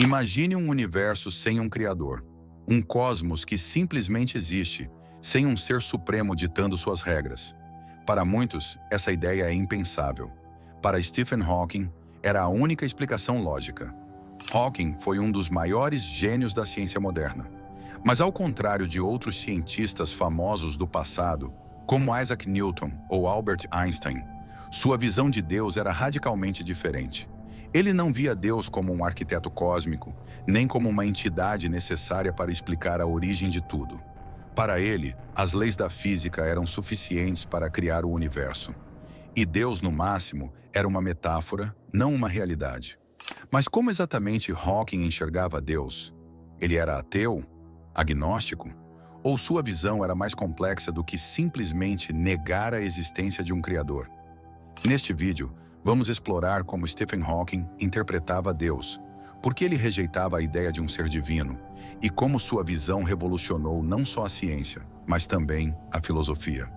Imagine um universo sem um criador, um cosmos que simplesmente existe, sem um ser supremo ditando suas regras. Para muitos, essa ideia é impensável. Para Stephen Hawking, era a única explicação lógica. Hawking foi um dos maiores gênios da ciência moderna. Mas ao contrário de outros cientistas famosos do passado, como Isaac Newton ou Albert Einstein, sua visão de Deus era radicalmente diferente. Ele não via Deus como um arquiteto cósmico, nem como uma entidade necessária para explicar a origem de tudo. Para ele, as leis da física eram suficientes para criar o universo. E Deus, no máximo, era uma metáfora, não uma realidade. Mas como exatamente Hawking enxergava Deus? Ele era ateu? Agnóstico? Ou sua visão era mais complexa do que simplesmente negar a existência de um criador? Neste vídeo, vamos explorar como Stephen Hawking interpretava Deus, por que ele rejeitava a ideia de um ser divino, e como sua visão revolucionou não só a ciência, mas também a filosofia.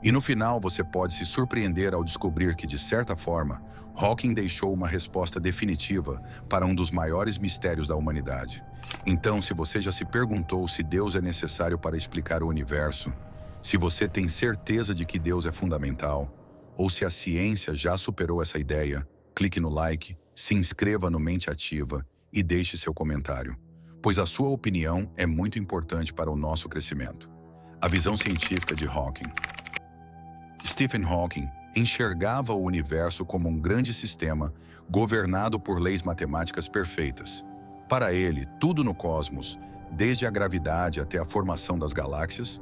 E no final você pode se surpreender ao descobrir que, de certa forma, Hawking deixou uma resposta definitiva para um dos maiores mistérios da humanidade. Então, se você já se perguntou se Deus é necessário para explicar o universo, se você tem certeza de que Deus é fundamental, ou se a ciência já superou essa ideia, clique no like, se inscreva no Mente Ativa e deixe seu comentário, pois a sua opinião é muito importante para o nosso crescimento. A visão científica de Hawking. Stephen Hawking enxergava o universo como um grande sistema governado por leis matemáticas perfeitas. Para ele, tudo no cosmos, desde a gravidade até a formação das galáxias,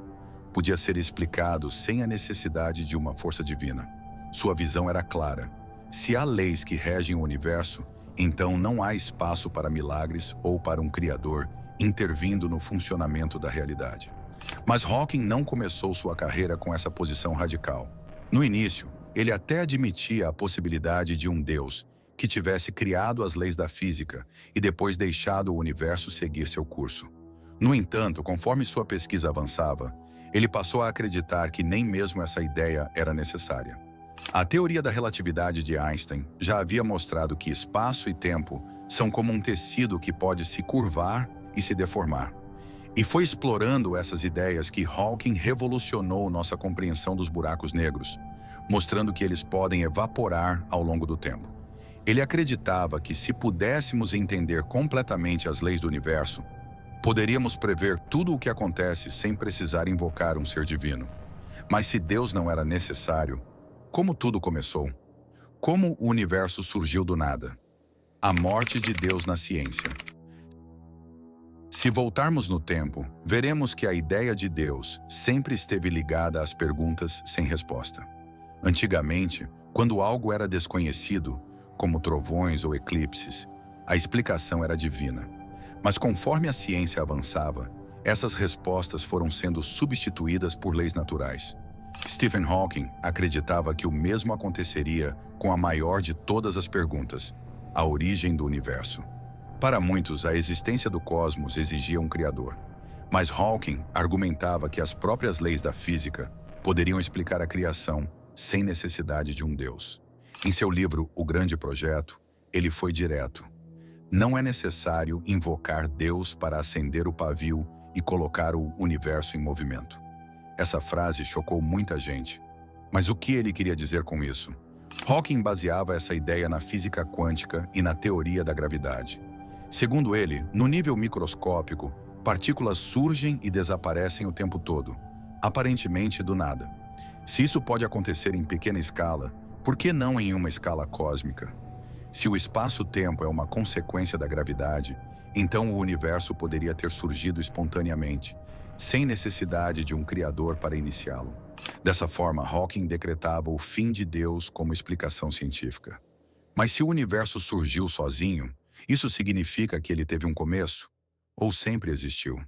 podia ser explicado sem a necessidade de uma força divina. Sua visão era clara. Se há leis que regem o universo, então não há espaço para milagres ou para um criador intervindo no funcionamento da realidade. Mas Hawking não começou sua carreira com essa posição radical. No início, ele até admitia a possibilidade de um Deus que tivesse criado as leis da física e depois deixado o universo seguir seu curso. No entanto, conforme sua pesquisa avançava, ele passou a acreditar que nem mesmo essa ideia era necessária. A teoria da relatividade de Einstein já havia mostrado que espaço e tempo são como um tecido que pode se curvar e se deformar. E foi explorando essas ideias que Hawking revolucionou nossa compreensão dos buracos negros, mostrando que eles podem evaporar ao longo do tempo. Ele acreditava que, se pudéssemos entender completamente as leis do universo, poderíamos prever tudo o que acontece sem precisar invocar um ser divino. Mas se Deus não era necessário, como tudo começou? Como o universo surgiu do nada? A morte de Deus na ciência. Se voltarmos no tempo, veremos que a ideia de Deus sempre esteve ligada às perguntas sem resposta. Antigamente, quando algo era desconhecido, como trovões ou eclipses, a explicação era divina. Mas conforme a ciência avançava, essas respostas foram sendo substituídas por leis naturais. Stephen Hawking acreditava que o mesmo aconteceria com a maior de todas as perguntas, a origem do universo. Para muitos, a existência do cosmos exigia um criador. Mas Hawking argumentava que as próprias leis da física poderiam explicar a criação sem necessidade de um Deus. Em seu livro O Grande Projeto, ele foi direto. Não é necessário invocar Deus para acender o pavio e colocar o universo em movimento. Essa frase chocou muita gente. Mas o que ele queria dizer com isso? Hawking baseava essa ideia na física quântica e na teoria da gravidade. Segundo ele, no nível microscópico, partículas surgem e desaparecem o tempo todo, aparentemente do nada. Se isso pode acontecer em pequena escala, por que não em uma escala cósmica? Se o espaço-tempo é uma consequência da gravidade, então o universo poderia ter surgido espontaneamente, sem necessidade de um criador para iniciá-lo. Dessa forma, Hawking decretava o fim de Deus como explicação científica. Mas se o universo surgiu sozinho, isso significa que ele teve um começo? Ou sempre existiu?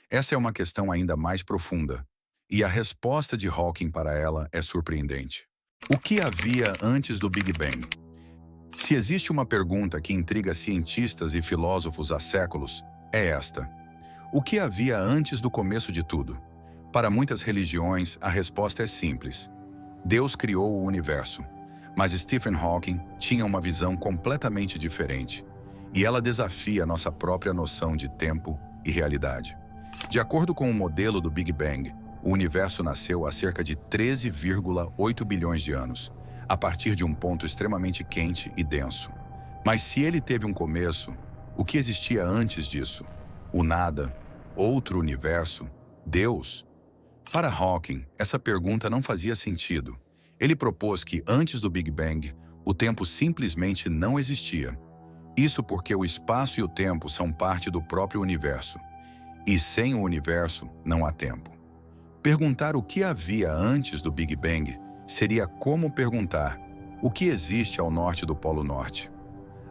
Essa é uma questão ainda mais profunda, e a resposta de Hawking para ela é surpreendente. O que havia antes do Big Bang? Se existe uma pergunta que intriga cientistas e filósofos há séculos, é esta. O que havia antes do começo de tudo? Para muitas religiões, a resposta é simples. Deus criou o universo. Mas Stephen Hawking tinha uma visão completamente diferente. e ela desafia nossa própria noção de tempo e realidade. De acordo com o modelo do Big Bang, o universo nasceu há cerca de 13,8 bilhões de anos, a partir de um ponto extremamente quente e denso. Mas se ele teve um começo, o que existia antes disso? O nada? Outro universo? Deus? Para Hawking, essa pergunta não fazia sentido. Ele propôs que, antes do Big Bang, o tempo simplesmente não existia. Isso porque o espaço e o tempo são parte do próprio universo. E sem o universo, não há tempo. Perguntar o que havia antes do Big Bang seria como perguntar o que existe ao norte do Polo Norte.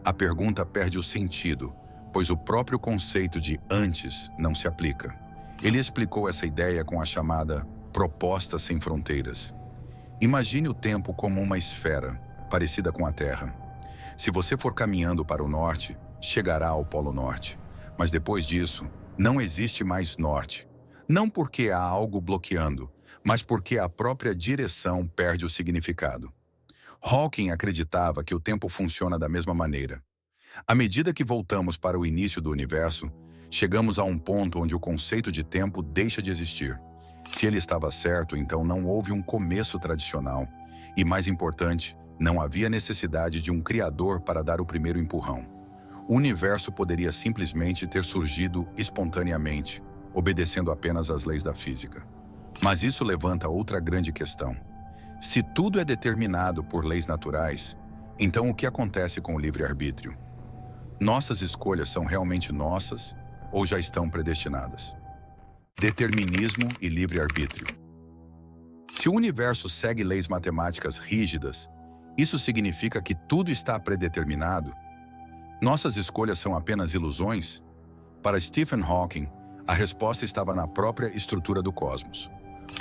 A pergunta perde o sentido, pois o próprio conceito de antes não se aplica. Ele explicou essa ideia com a chamada proposta sem fronteiras. Imagine o tempo como uma esfera, parecida com a Terra. Se você for caminhando para o norte, chegará ao Polo Norte. Mas depois disso, não existe mais norte. Não porque há algo bloqueando, mas porque a própria direção perde o significado. Hawking acreditava que o tempo funciona da mesma maneira. À medida que voltamos para o início do universo, chegamos a um ponto onde o conceito de tempo deixa de existir. Se ele estava certo, então não houve um começo tradicional. E, mais importante, não havia necessidade de um criador para dar o primeiro empurrão. O universo poderia simplesmente ter surgido espontaneamente, obedecendo apenas às leis da física. Mas isso levanta outra grande questão. Se tudo é determinado por leis naturais, então o que acontece com o livre-arbítrio? Nossas escolhas são realmente nossas ou já estão predestinadas? Determinismo e livre-arbítrio. Se o universo segue leis matemáticas rígidas, isso significa que tudo está predeterminado? Nossas escolhas são apenas ilusões? Para Stephen Hawking, a resposta estava na própria estrutura do cosmos.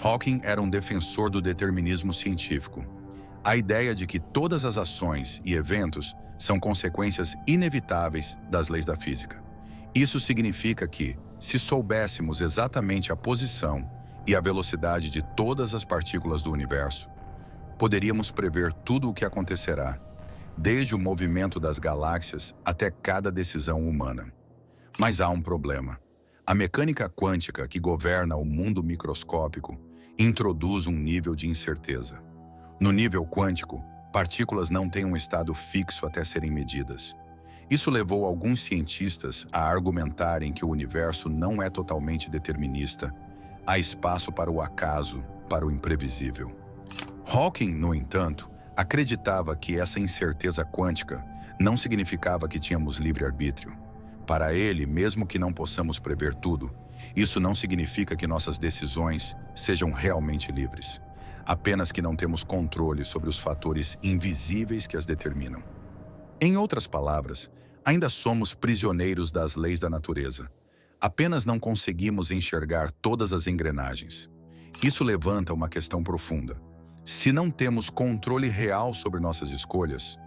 Hawking era um defensor do determinismo científico. A ideia de que todas as ações e eventos são consequências inevitáveis das leis da física. Isso significa que, se soubéssemos exatamente a posição e a velocidade de todas as partículas do universo, poderíamos prever tudo o que acontecerá, desde o movimento das galáxias até cada decisão humana. Mas há um problema. A mecânica quântica que governa o mundo microscópico introduz um nível de incerteza. No nível quântico, partículas não têm um estado fixo até serem medidas. Isso levou alguns cientistas a argumentarem que o universo não é totalmente determinista. Há espaço para o acaso, para o imprevisível. Hawking, no entanto, acreditava que essa incerteza quântica não significava que tínhamos livre-arbítrio. Para ele, mesmo que não possamos prever tudo, isso não significa que nossas decisões sejam realmente livres. Apenas que não temos controle sobre os fatores invisíveis que as determinam. Em outras palavras, ainda somos prisioneiros das leis da natureza. Apenas não conseguimos enxergar todas as engrenagens. Isso levanta uma questão profunda. Se não temos controle real sobre nossas escolhas,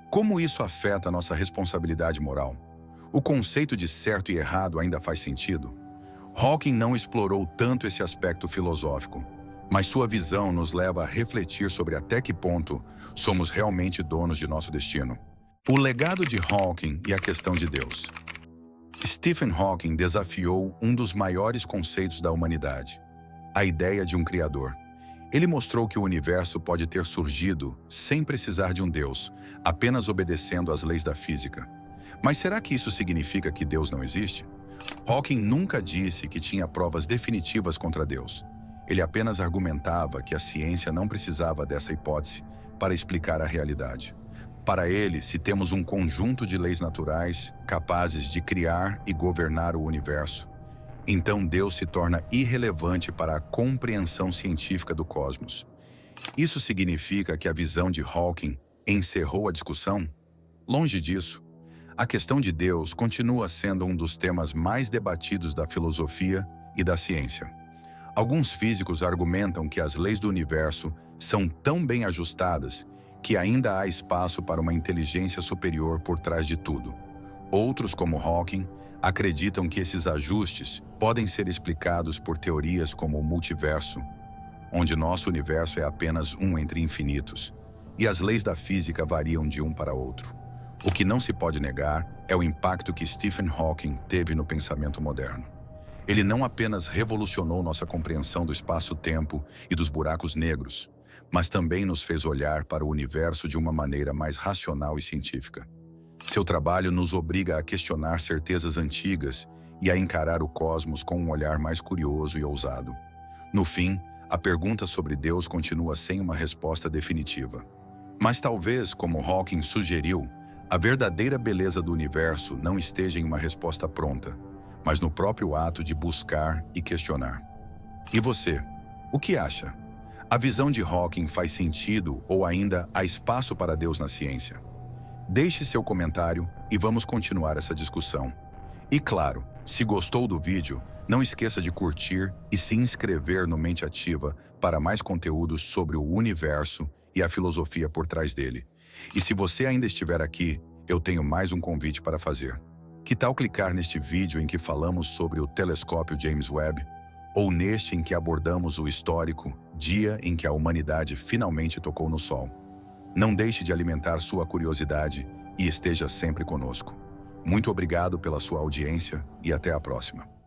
como isso afeta nossa responsabilidade moral? O conceito de certo e errado ainda faz sentido? Hawking não explorou tanto esse aspecto filosófico, mas sua visão nos leva a refletir sobre até que ponto somos realmente donos de nosso destino. O legado de Hawking e a questão de Deus. Stephen Hawking desafiou um dos maiores conceitos da humanidade, a ideia de um criador. Ele mostrou que o universo pode ter surgido sem precisar de um Deus, apenas obedecendo às leis da física. Mas será que isso significa que Deus não existe? Hawking nunca disse que tinha provas definitivas contra Deus. Ele apenas argumentava que a ciência não precisava dessa hipótese para explicar a realidade. Para ele, se temos um conjunto de leis naturais capazes de criar e governar o universo, então Deus se torna irrelevante para a compreensão científica do cosmos. Isso significa que a visão de Hawking encerrou a discussão? Longe disso. A questão de Deus continua sendo um dos temas mais debatidos da filosofia e da ciência. Alguns físicos argumentam que as leis do universo são tão bem ajustadas que ainda há espaço para uma inteligência superior por trás de tudo. Outros, como Hawking, acreditam que esses ajustes podem ser explicados por teorias como o multiverso, onde nosso universo é apenas um entre infinitos, e as leis da física variam de um para outro. O que não se pode negar é o impacto que Stephen Hawking teve no pensamento moderno. Ele não apenas revolucionou nossa compreensão do espaço-tempo e dos buracos negros, mas também nos fez olhar para o universo de uma maneira mais racional e científica. Seu trabalho nos obriga a questionar certezas antigas e a encarar o cosmos com um olhar mais curioso e ousado. No fim, a pergunta sobre Deus continua sem uma resposta definitiva. Mas talvez, como Hawking sugeriu, a verdadeira beleza do universo não esteja em uma resposta pronta, mas no próprio ato de buscar e questionar. E você, o que acha? A visão de Hawking faz sentido ou ainda há espaço para Deus na ciência? Deixe seu comentário e vamos continuar essa discussão. E claro, se gostou do vídeo, não esqueça de curtir e se inscrever no Mente Ativa para mais conteúdos sobre o universo e a filosofia por trás dele. E se você ainda estiver aqui, eu tenho mais um convite para fazer. Que tal clicar neste vídeo em que falamos sobre o telescópio James Webb, ou neste em que abordamos o histórico dia em que a humanidade finalmente tocou no Sol? Não deixe de alimentar sua curiosidade e esteja sempre conosco. Muito obrigado pela sua audiência e até a próxima.